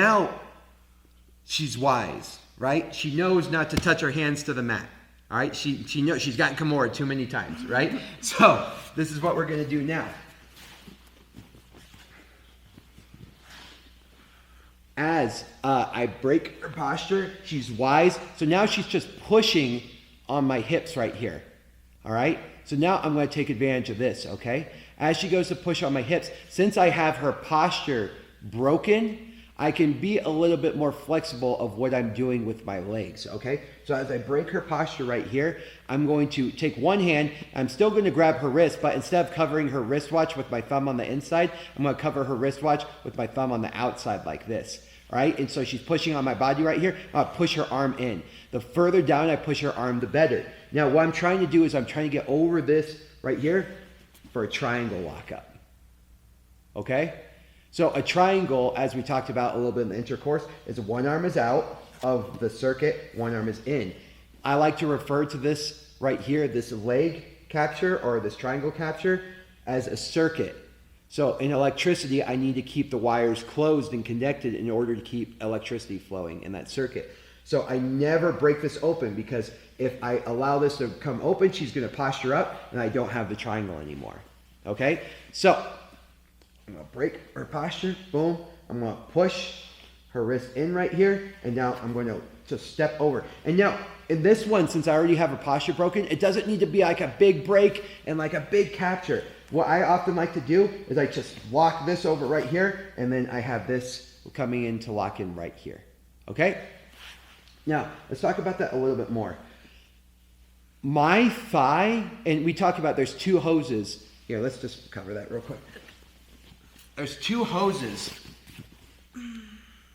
now she's wise, right? She knows not to touch her hands to the mat. All right, she knows she's gotten Kimura too many times, right? So this is what we're gonna do now. As I break her posture, she's wise. So now she's just pushing on my hips right here. All right, so now I'm gonna take advantage of this, okay? As she goes to push on my hips, since I have her posture broken, I can be a little bit more flexible of what I'm doing with my legs, okay? So as I break her posture right here, I'm going to take one hand, I'm still gonna grab her wrist, but instead of covering her wristwatch with my thumb on the inside, I'm gonna cover her wristwatch with my thumb on the outside like this, all right? And so she's pushing on my body right here, I'll push her arm in. The further down I push her arm, the better. Now what I'm trying to do is I'm trying to get over this right here for a triangle lockup, okay? So a triangle, as we talked about a little bit in the intercourse, is one arm is out of the circuit, one arm is in. I like to refer to this right here, this leg capture or this triangle capture, as a circuit. So in electricity, I need to keep the wires closed and connected in order to keep electricity flowing in that circuit. So I never break this open because if I allow this to come open, she's gonna posture up and I don't have the triangle anymore, okay? So I'm gonna break her posture, boom. I'm gonna push her wrist in right here, and now I'm gonna just step over. And now, in this one, since I already have her posture broken, it doesn't need to be like a big break and like a big capture. What I often like to do is I just lock this over right here, and then I have this coming in to lock in right here, okay? Now, let's talk about that a little bit more. My thigh, and we talk about there's two hoses. Here, let's just cover that real quick. There's two hoses,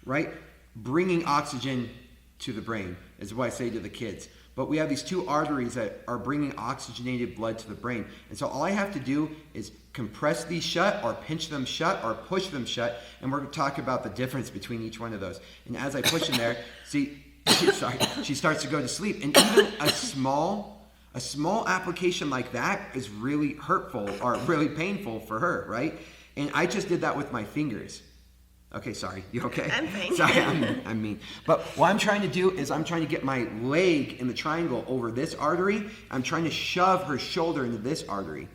right? Bringing oxygen to the brain is what I say to the kids. But we have these two arteries that are bringing oxygenated blood to the brain. And so all I have to do is compress these shut or pinch them shut or push them shut. And we're going to talk about the difference between each one of those. And as I push in there, see, she starts to go to sleep. And even a small application like that is really hurtful or really painful for her, right? And I just did that with my fingers. Okay, sorry, you okay? I'm fine. Sorry, I'm mean. But what I'm trying to do is I'm trying to get my leg in the triangle over this artery. I'm trying to shove her shoulder into this artery.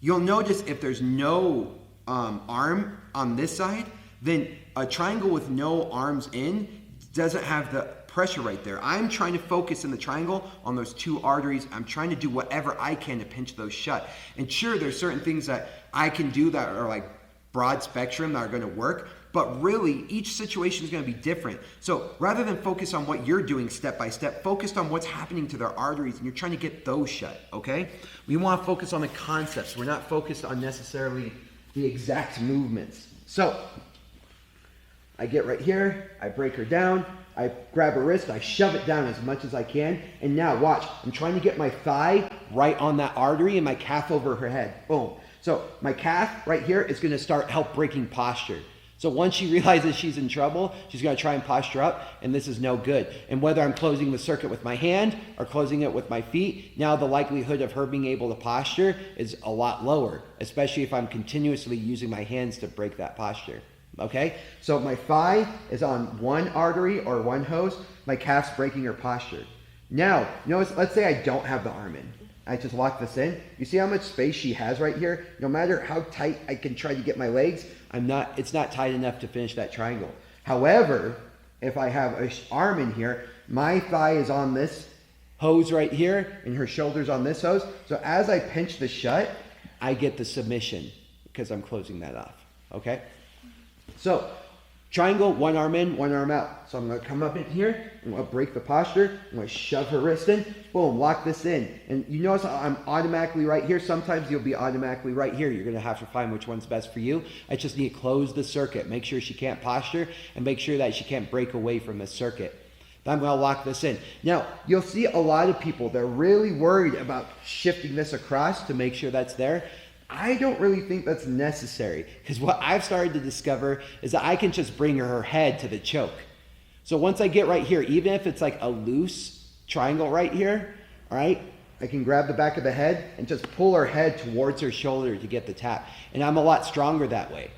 You'll notice if there's no arm on this side, then a triangle with no arms in doesn't have the pressure right there. I'm trying to focus in the triangle on those two arteries. I'm trying to do whatever I can to pinch those shut. And sure, there's certain things that I can do that are like broad spectrum that are going to work, but really each situation is going to be different. So rather than focus on what you're doing step by step, focus on what's happening to their arteries and you're trying to get those shut, okay? We want to focus on the concepts. We're not focused on necessarily the exact movements. So I get right here, I break her down, I grab her wrist, I shove it down as much as I can, and now watch, I'm trying to get my thigh right on that artery and my calf over her head. Boom. So my calf right here is going to start help breaking posture. So once she realizes she's in trouble, she's going to try and posture up, and this is no good. And whether I'm closing the circuit with my hand or closing it with my feet, now the likelihood of her being able to posture is a lot lower, especially if I'm continuously using my hands to break that posture. Okay, so my thigh is on one artery or one hose, my calf's breaking her posture. Now, notice, let's say I don't have the arm in. I just lock this in. You see how much space she has right here? No matter how tight I can try to get my legs, it's not tight enough to finish that triangle. However, if I have an arm in here, my thigh is on this hose right here and her shoulder's on this hose. So as I pinch the shut, I get the submission because I'm closing that off, okay? So, triangle, one arm in, one arm out. So I'm going to come up in here, I'm going to break the posture, I'm going to shove her wrist in, boom, lock this in. And you notice I'm automatically right here. Sometimes you'll be automatically right here. You're going to have to find which one's best for you. I just need to close the circuit, make sure she can't posture, and make sure that she can't break away from the circuit. I'm going to lock this in. Now, you'll see a lot of people, they're really worried about shifting this across to make sure that's there. I don't really think that's necessary because what I've started to discover is that I can just bring her head to the choke. So once I get right here, even if it's like a loose triangle right here, all right, I can grab the back of the head and just pull her head towards her shoulder to get the tap. And I'm a lot stronger that way.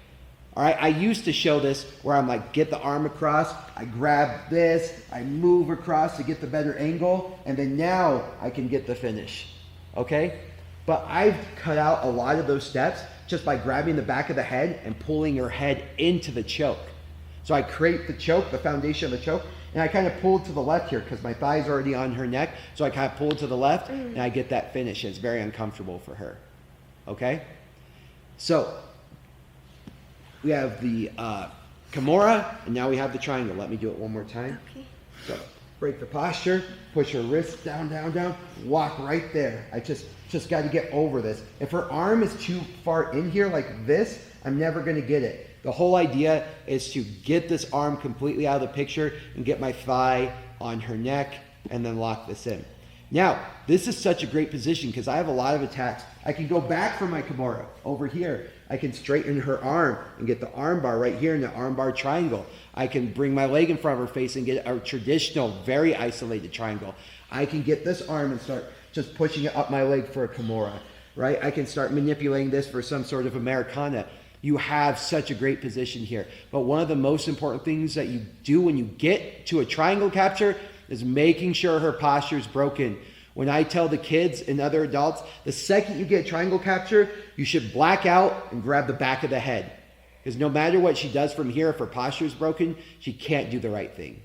All right, I used to show this where I'm like, get the arm across, I grab this, I move across to get the better angle, and then now I can get the finish, okay? But I've cut out a lot of those steps just by grabbing the back of the head and pulling her head into the choke. So I create the choke, the foundation of the choke, and I kind of pull to the left here because my thigh's already on her neck, so I kind of pull to the left, and I get that finish. It's very uncomfortable for her, okay? So we have the Kimura, and now we have the triangle. Let me do it one more time. Okay. So break the posture, push her wrists down, down, down, walk right there. I just got to get over this. If her arm is too far in here like this, I'm never going to get it. The whole idea is to get this arm completely out of the picture and get my thigh on her neck and then lock this in. Now, this is such a great position because I have a lot of attacks. I can go back from my Kimura over here. I can straighten her arm and get the arm bar right here in the arm bar triangle. I can bring my leg in front of her face and get a traditional, very isolated triangle. I can get this arm and start just pushing it up my leg for a Kimura, right? I can start manipulating this for some sort of Americana. You have such a great position here. But one of the most important things that you do when you get to a triangle capture is making sure her posture is broken. When I tell the kids and other adults, the second you get a triangle capture, you should black out and grab the back of the head. Because no matter what she does from here, if her posture is broken, she can't do the right thing.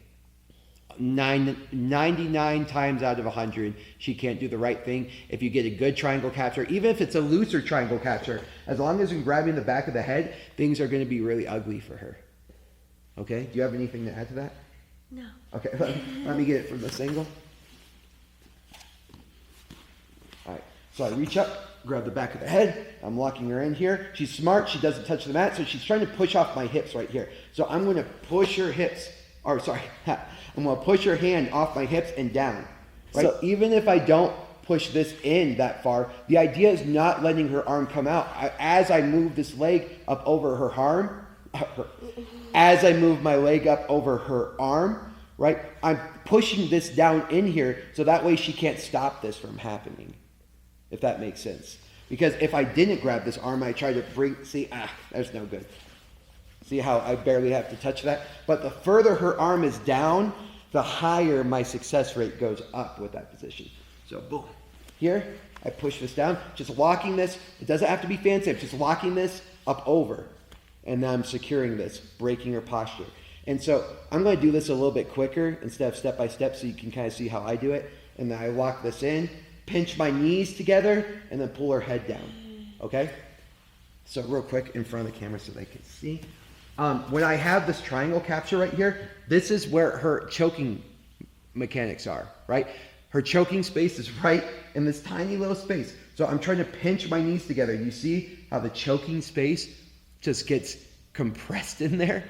99 times out of 100, she can't do the right thing. If you get a good triangle capture, even if it's a looser triangle capture, as long as you're grabbing the back of the head, things are going to be really ugly for her. Okay? Do you have anything to add to that? No. Okay, let me get it from this angle. All right, so I reach up, grab the back of the head. I'm locking her in here. She's smart. She doesn't touch the mat, so she's trying to push off my hips right here. So I'm going to push her hips, or sorry, I'm going to push her hand off my hips and down. Right? So even if I don't push this in that far, the idea is not letting her arm come out. As I move this leg up over her arm, as I move my leg up over her arm, right, I'm pushing this down in here so that way she can't stop this from happening, if that makes sense. Because if I didn't grab this arm, I try to that's no good. See how I barely have to touch that? But the further her arm is down, the higher my success rate goes up with that position. So boom. Here, I push this down, just locking this. It doesn't have to be fancy. I'm just locking this up over. And then I'm securing this, breaking her posture. And so I'm going to do this a little bit quicker instead of step by step so you can kind of see how I do it. And then I lock this in, pinch my knees together, and then pull her head down. Okay? So real quick in front of the camera so they can see. When I have this triangle capture right here, this is where her choking mechanics are, right? Her choking space is right in this tiny little space. So I'm trying to pinch my knees together. You see how the choking space just gets compressed in there?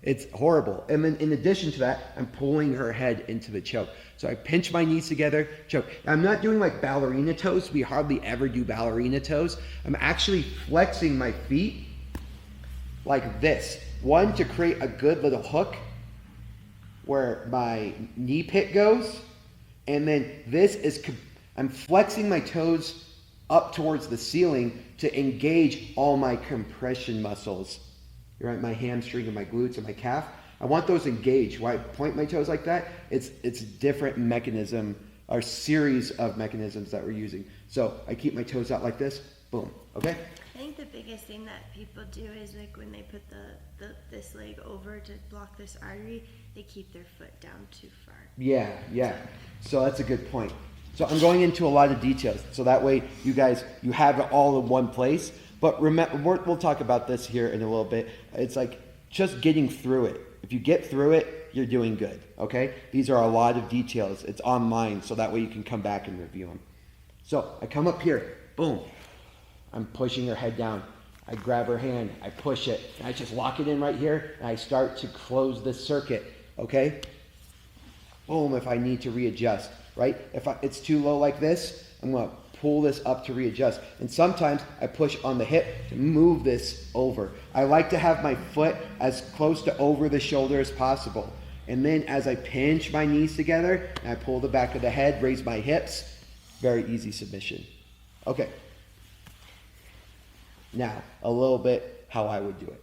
It's horrible. And then in addition to that, I'm pulling her head into the choke. So I pinch my knees together, choke. I'm not doing like ballerina toes. We hardly ever do ballerina toes. I'm actually flexing my feet like this. One, to create a good little hook where my knee pit goes. And then this is, I'm flexing my toes up towards the ceiling to engage all my compression muscles. Right, my hamstring and my glutes and my calf. I want those engaged. Why I point my toes like that? It's a different mechanism, or series of mechanisms that we're using. So I keep my toes out like this. Boom. Okay? I think the biggest thing that people do is like when they put this leg over to block this artery, they keep their foot down too far. Yeah. So that's a good point. So I'm going into a lot of details. So that way you have it all in one place. But remember, we'll talk about this here in a little bit. It's like just getting through it. If you get through it, you're doing good, okay? These are a lot of details. It's online, so that way you can come back and review them. So I come up here, boom. I'm pushing her head down. I grab her hand, I push it, and I just lock it in right here, and I start to close this circuit, okay? Boom, if I need to readjust, right? If it's too low like this, I'm going to pull this up to readjust. And sometimes I push on the hip to move this over. I like to have my foot as close to over the shoulder as possible. And then as I pinch my knees together, and I pull the back of the head, raise my hips, very easy submission. Okay. Now, a little bit how I would do it.